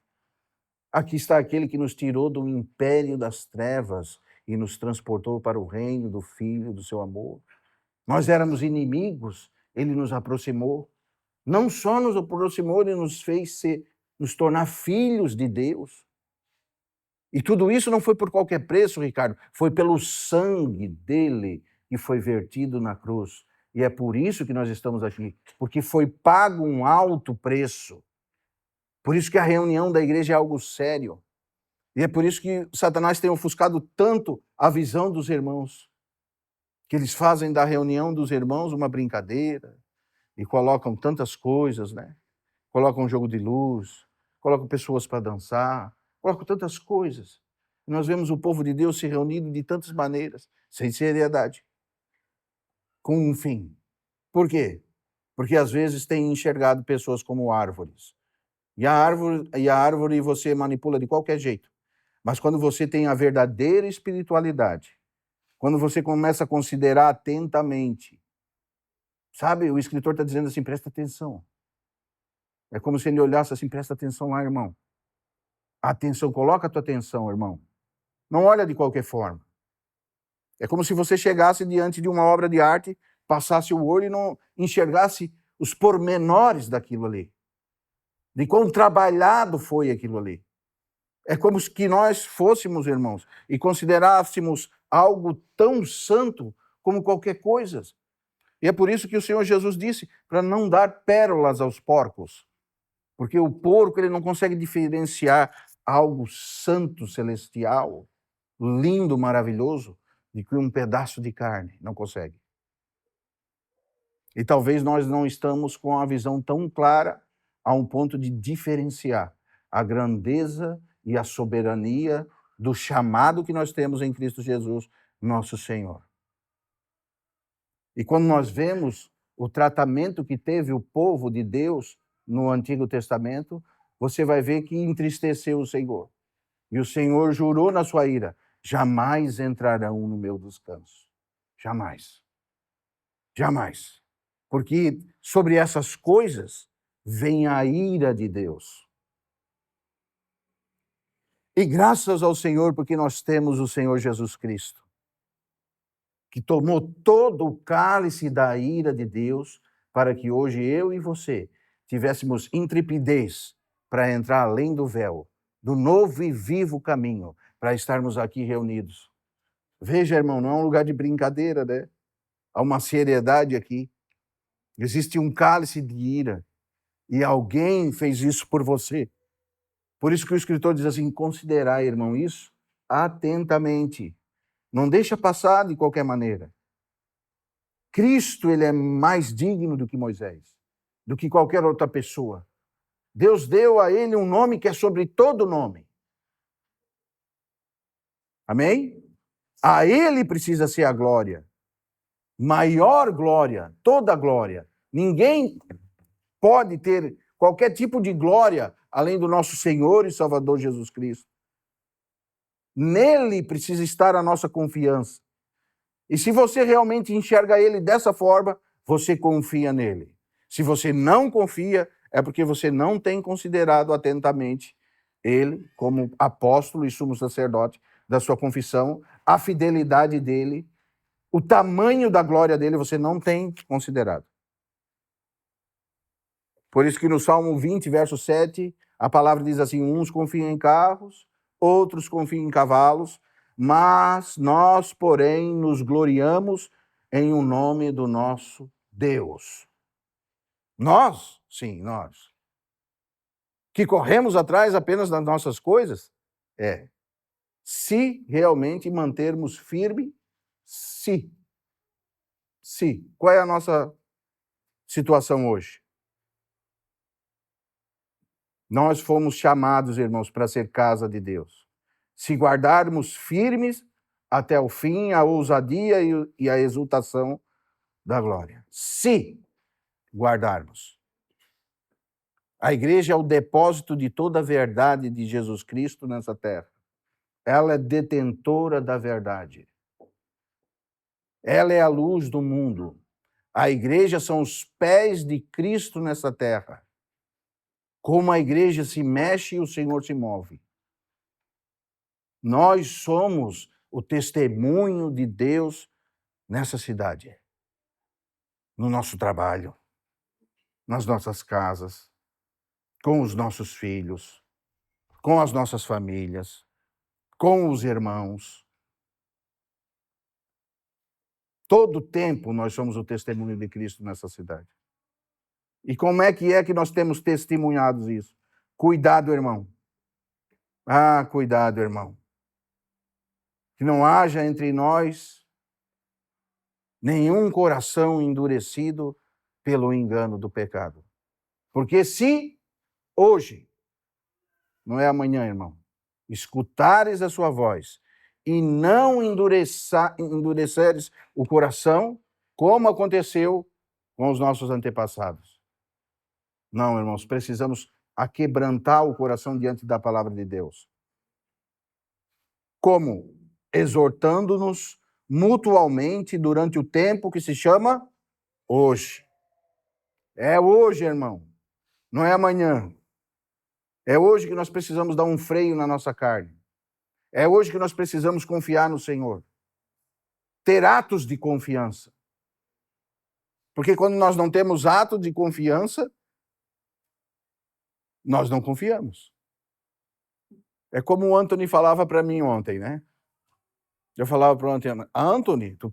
Aqui está aquele que nos tirou do império das trevas e nos transportou para o reino do Filho do seu amor. Nós éramos inimigos, ele nos aproximou. Não só nos aproximou, ele nos fez nos tornar filhos de Deus. E tudo isso não foi por qualquer preço, Ricardo, foi pelo sangue dele que foi vertido na cruz. E é por isso que nós estamos aqui, porque foi pago um alto preço. Por isso que a reunião da igreja é algo sério. E é por isso que Satanás tem ofuscado tanto a visão dos irmãos, que eles fazem da reunião dos irmãos uma brincadeira e colocam tantas coisas, né? Colocam um jogo de luz, colocam pessoas para dançar, colocam tantas coisas. Nós vemos o povo de Deus se reunindo de tantas maneiras, sem seriedade, com um fim. Por quê? Porque às vezes tem enxergado pessoas como árvores. E a árvore você manipula de qualquer jeito. Mas quando você tem a verdadeira espiritualidade, quando você começa a considerar atentamente, sabe, o escritor está dizendo assim, presta atenção. É como se ele olhasse assim, presta atenção lá, irmão. Atenção, coloca a tua atenção, irmão. Não olha de qualquer forma. É como se você chegasse diante de uma obra de arte, passasse o olho e não enxergasse os pormenores daquilo ali. De quão trabalhado foi aquilo ali. É como se nós fôssemos, irmãos, e considerássemos algo tão santo como qualquer coisa. E é por isso que o Senhor Jesus disse para não dar pérolas aos porcos. Porque o porco ele não consegue diferenciar algo santo, celestial, lindo, maravilhoso, de que um pedaço de carne. Não consegue. E talvez nós não estamos com a visão tão clara a um ponto de diferenciar a grandeza e a soberania do chamado que nós temos em Cristo Jesus, nosso Senhor. E quando nós vemos o tratamento que teve o povo de Deus no Antigo Testamento, você vai ver que entristeceu o Senhor. E o Senhor jurou na sua ira, jamais entrarão no meu descanso. Jamais. Jamais. Porque sobre essas coisas vem a ira de Deus. E graças ao Senhor, porque nós temos o Senhor Jesus Cristo, que tomou todo o cálice da ira de Deus, para que hoje eu e você tivéssemos intrepidez para entrar além do véu, do novo e vivo caminho, para estarmos aqui reunidos. Veja, irmão, não é um lugar de brincadeira, né? Há uma seriedade aqui. Existe um cálice de ira, e alguém fez isso por você. Por isso que o escritor diz assim, considerai, irmão, isso atentamente. Não deixa passar de qualquer maneira. Cristo, ele é mais digno do que Moisés, do que qualquer outra pessoa. Deus deu a ele um nome que é sobre todo nome. Amém? A ele precisa ser a glória. Maior glória, toda glória. Ninguém pode ter qualquer tipo de glória além do nosso Senhor e Salvador Jesus Cristo. Nele precisa estar a nossa confiança. E se você realmente enxerga ele dessa forma, você confia nele. Se você não confia, é porque você não tem considerado atentamente ele como apóstolo e sumo sacerdote da sua confissão, a fidelidade dele, o tamanho da glória dele, você não tem considerado. Por isso que no Salmo 20, verso 7, a palavra diz assim: uns confiam em carros, outros confiam em cavalos, mas nós, porém, nos gloriamos em o nome do nosso Deus. Nós, sim, nós. Que corremos atrás apenas das nossas coisas? Se realmente mantermos firme, se. Qual é a nossa situação hoje? Nós fomos chamados, irmãos, para ser casa de Deus. Se guardarmos firmes até o fim a ousadia e a exultação da glória. Se guardarmos. A igreja é o depósito de toda a verdade de Jesus Cristo nessa terra. Ela é detentora da verdade. Ela é a luz do mundo. A igreja são os pés de Cristo nessa terra. Como a igreja se mexe e o Senhor se move. Nós somos o testemunho de Deus nessa cidade. No nosso trabalho, nas nossas casas, com os nossos filhos, com as nossas famílias, com os irmãos. Todo tempo nós somos o testemunho de Cristo nessa cidade. E como é que nós temos testemunhado isso? Cuidado, irmão. Cuidado, irmão. Que não haja entre nós nenhum coração endurecido pelo engano do pecado. Porque se hoje, não é amanhã, irmão, escutares a sua voz e não endureceres o coração, como aconteceu com os nossos antepassados. Não, irmãos, precisamos aquebrantar o coração diante da palavra de Deus. Como? Exortando-nos mutualmente durante o tempo que se chama hoje. É hoje, irmão. Não é amanhã. É hoje que nós precisamos dar um freio na nossa carne. É hoje que nós precisamos confiar no Senhor. Ter atos de confiança. Porque quando nós não temos ato de confiança, nós não confiamos. É como o Anthony falava para mim ontem, né? Eu falava para o Anthony, tu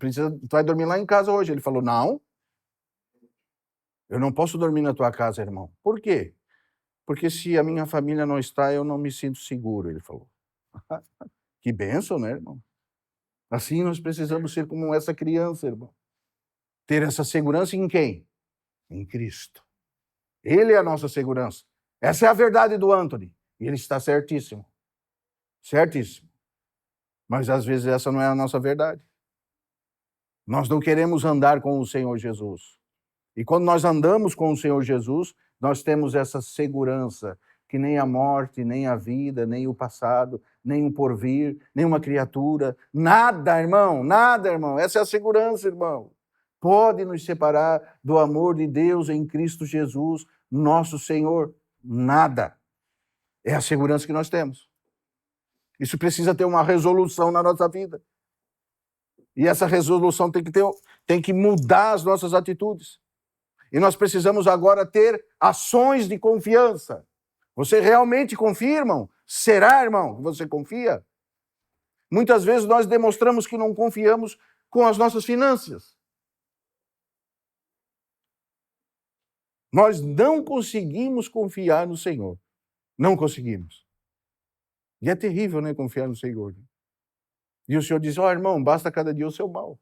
vai dormir lá em casa hoje. Ele falou, não, eu não posso dormir na tua casa, irmão. Por quê? Porque se a minha família não está, eu não me sinto seguro, ele falou. Que bênção, né, irmão? Assim nós precisamos ser como essa criança, irmão. Ter essa segurança em quem? Em Cristo. Ele é a nossa segurança. Essa é a verdade do Anthony. E ele está certíssimo. Certíssimo. Mas às vezes essa não é a nossa verdade. Nós não queremos andar com o Senhor Jesus. E quando nós andamos com o Senhor Jesus, nós temos essa segurança que nem a morte, nem a vida, nem o passado, nem o porvir, nem uma criatura, nada, irmão, nada, irmão. Essa é a segurança, irmão. Pode nos separar do amor de Deus em Cristo Jesus, nosso Senhor. Nada. É a segurança que nós temos. Isso precisa ter uma resolução na nossa vida. E essa resolução tem que mudar as nossas atitudes. E nós precisamos agora ter ações de confiança. Você realmente confia, irmão? Será, irmão, que você confia? Muitas vezes nós demonstramos que não confiamos com as nossas finanças. Nós não conseguimos confiar no Senhor. Não conseguimos. E é terrível, né, confiar no Senhor. E o Senhor diz, irmão, basta cada dia o seu mal.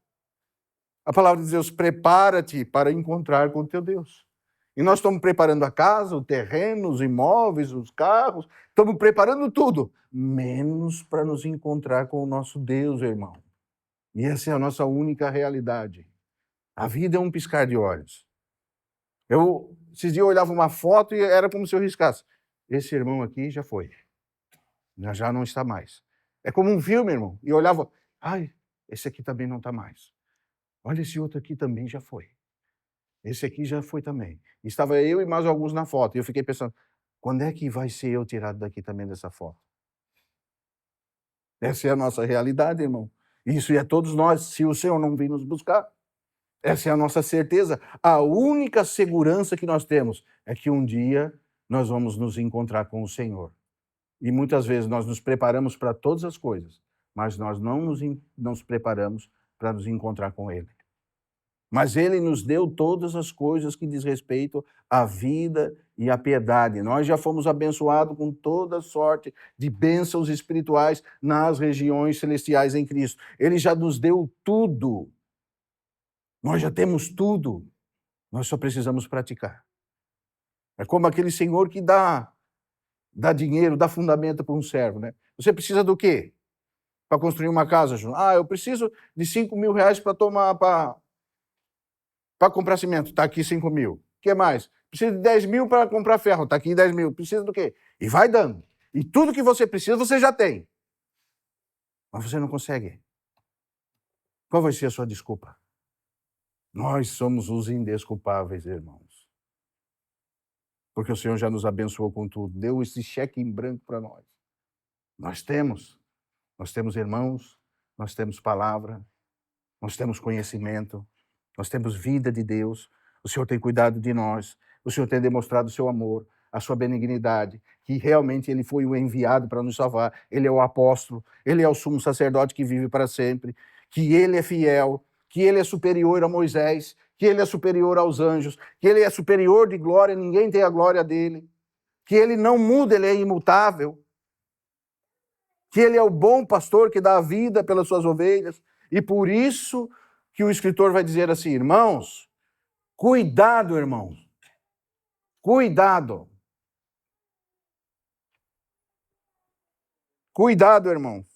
A palavra de Deus, prepara-te para encontrar com o teu Deus. E nós estamos preparando a casa, o terreno, os imóveis, os carros, estamos preparando tudo, menos para nos encontrar com o nosso Deus, irmão. E essa é a nossa única realidade. A vida é um piscar de olhos. Esses dias eu olhava uma foto e era como se eu riscasse. Esse irmão aqui já foi. Já não está mais. É como um filme, irmão. E eu olhava, ai, esse aqui também não está mais. Olha, esse outro aqui também já foi. Esse aqui já foi também. Estava eu e mais alguns na foto. E eu fiquei pensando, quando é que vai ser eu tirado daqui também dessa foto? Essa é a nossa realidade, irmão. Isso é todos nós, se o Senhor não vir nos buscar. Essa é a nossa certeza. A única segurança que nós temos é que um dia nós vamos nos encontrar com o Senhor. E muitas vezes nós nos preparamos para todas as coisas, mas nós não nos preparamos para nos encontrar com Ele. Mas Ele nos deu todas as coisas que diz respeito à vida e à piedade. Nós já fomos abençoados com toda sorte de bênçãos espirituais nas regiões celestiais em Cristo. Ele já nos deu tudo. Nós já temos tudo. Nós só precisamos praticar. É como aquele senhor que dá dinheiro, dá fundamento para um servo, né? Você precisa do quê? Para construir uma casa, João? Eu preciso de 5 mil reais para comprar cimento. Está aqui 5 mil. O que mais? Precisa de 10 mil para comprar ferro. Está aqui 10 mil. Precisa do quê? E vai dando. E tudo que você precisa, você já tem. Mas você não consegue. Qual vai ser a sua desculpa? Nós somos os indesculpáveis, irmãos. Porque o Senhor já nos abençoou com tudo. Deu esse cheque em branco para nós. Nós temos irmãos, nós temos palavra, nós temos conhecimento, nós temos vida de Deus. O Senhor tem cuidado de nós. O Senhor tem demonstrado o seu amor, a sua benignidade, que realmente Ele foi o enviado para nos salvar. Ele é o apóstolo, Ele é o sumo sacerdote que vive para sempre, que Ele é fiel, que Ele é superior a Moisés, que Ele é superior aos anjos, que Ele é superior de glória, ninguém tem a glória dEle, que Ele não muda, Ele é imutável, que Ele é o bom pastor que dá a vida pelas suas ovelhas, e por isso que o escritor vai dizer assim, irmãos, cuidado, irmãos, cuidado. Cuidado, irmãos.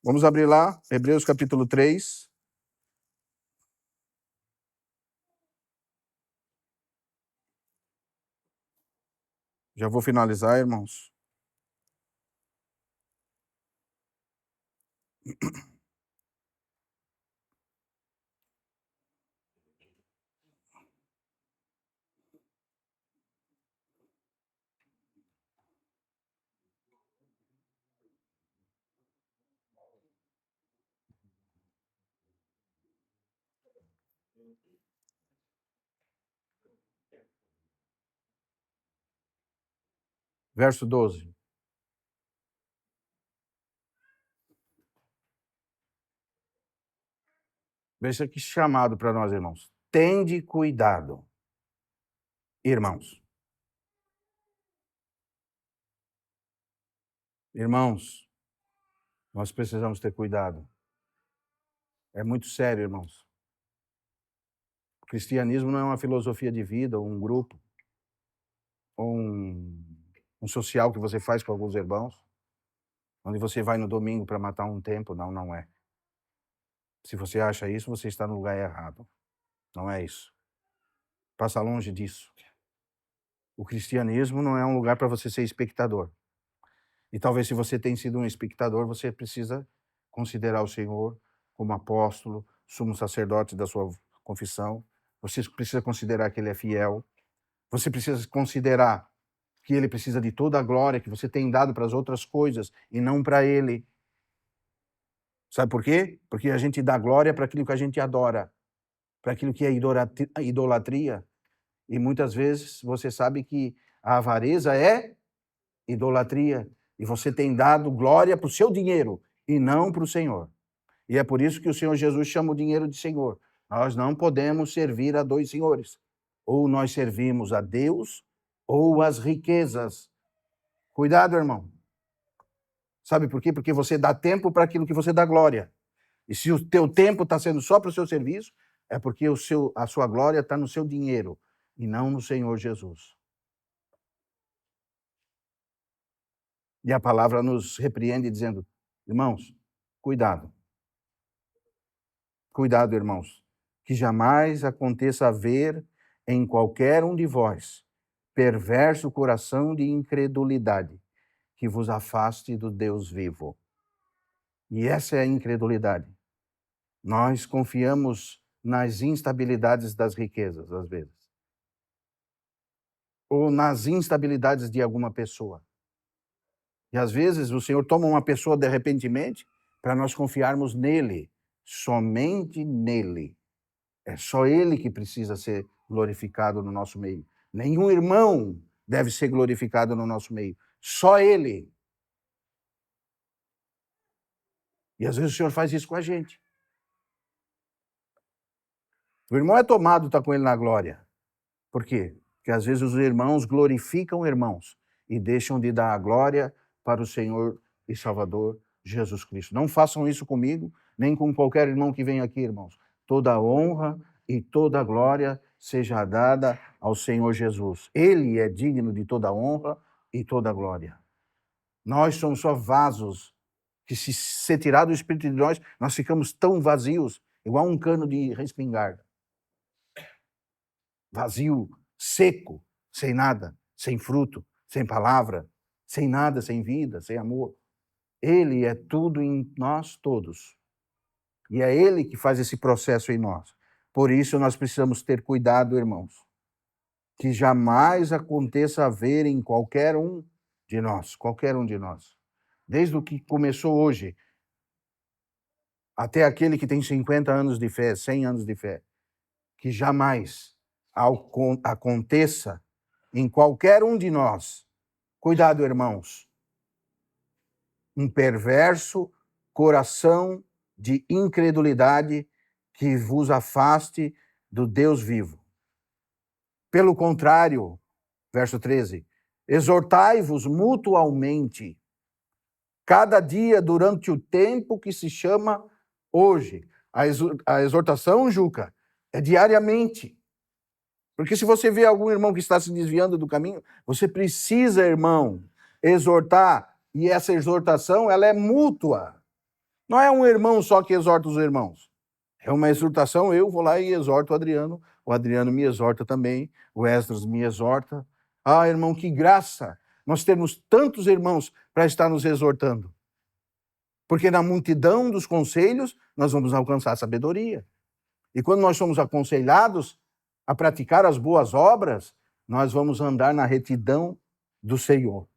Vamos abrir lá, Hebreus capítulo 3. Já vou finalizar, irmãos. Verso 12. Veja que chamado para nós, irmãos. Tende cuidado, irmãos. Irmãos, nós precisamos ter cuidado. É muito sério, irmãos. O cristianismo não é uma filosofia de vida, ou um grupo, ou um social que você faz com alguns irmãos, onde você vai no domingo para matar um tempo. Não, não é. Se você acha isso, você está no lugar errado. Não é isso. Passa longe disso. O cristianismo não é um lugar para você ser espectador. E talvez se você tem sido um espectador, você precisa considerar o Senhor como apóstolo, sumo sacerdote da sua confissão. Você precisa considerar que Ele é fiel. Você precisa considerar que Ele precisa de toda a glória que você tem dado para as outras coisas e não para Ele. Sabe por quê? Porque a gente dá glória para aquilo que a gente adora, para aquilo que é idolatria. E muitas vezes você sabe que a avareza é idolatria. E você tem dado glória para o seu dinheiro e não para o Senhor. E é por isso que o Senhor Jesus chama o dinheiro de Senhor. Nós não podemos servir a dois senhores. Ou nós servimos a Deus ou as riquezas. Cuidado, irmão. Sabe por quê? Porque você dá tempo para aquilo que você dá glória. E se o teu tempo está sendo só para o seu serviço, é porque a sua glória está no seu dinheiro e não no Senhor Jesus. E a palavra nos repreende dizendo, irmãos, cuidado. Cuidado, irmãos, que jamais aconteça haver em qualquer um de vós perverso coração de incredulidade que vos afaste do Deus vivo. E essa é a incredulidade. Nós confiamos nas instabilidades das riquezas, às vezes. Ou nas instabilidades de alguma pessoa. E às vezes o Senhor toma uma pessoa de repentemente para nós confiarmos nele, somente nele. É só ele que precisa ser glorificado no nosso meio. Nenhum irmão deve ser glorificado no nosso meio. Só ele. E às vezes o Senhor faz isso com a gente. O irmão é tomado, está com ele na glória. Por quê? Porque às vezes os irmãos glorificam irmãos e deixam de dar a glória para o Senhor e Salvador Jesus Cristo. Não façam isso comigo, nem com qualquer irmão que venha aqui, irmãos. Toda a honra e toda a glória seja dada ao Senhor Jesus. Ele é digno de toda a honra e toda a glória. Nós somos só vasos que, se ser tirado o Espírito de nós ficamos tão vazios, igual um cano de respingarda. Vazio, seco, sem nada, sem fruto, sem palavra, sem nada, sem vida, sem amor. Ele é tudo em nós todos. E é Ele que faz esse processo em nós. Por isso nós precisamos ter cuidado, irmãos, que jamais aconteça haver em qualquer um de nós, desde o que começou hoje, até aquele que tem 50 anos de fé, 100 anos de fé, que jamais aconteça em qualquer um de nós, cuidado, irmãos, um perverso coração de incredulidade que vos afaste do Deus vivo. Pelo contrário, verso 13, exortai-vos mutualmente, cada dia durante o tempo que se chama hoje. A exortação, Juca, é diariamente. Porque se você vê algum irmão que está se desviando do caminho, você precisa, irmão, exortar. E essa exortação, ela é mútua. Não é um irmão só que exorta os irmãos. É uma exortação, eu vou lá e exorto o Adriano me exorta também, o Esdras me exorta. Ah, irmão, que graça nós temos tantos irmãos para estar nos exortando. Porque na multidão dos conselhos, nós vamos alcançar a sabedoria. E quando nós somos aconselhados a praticar as boas obras, nós vamos andar na retidão do Senhor.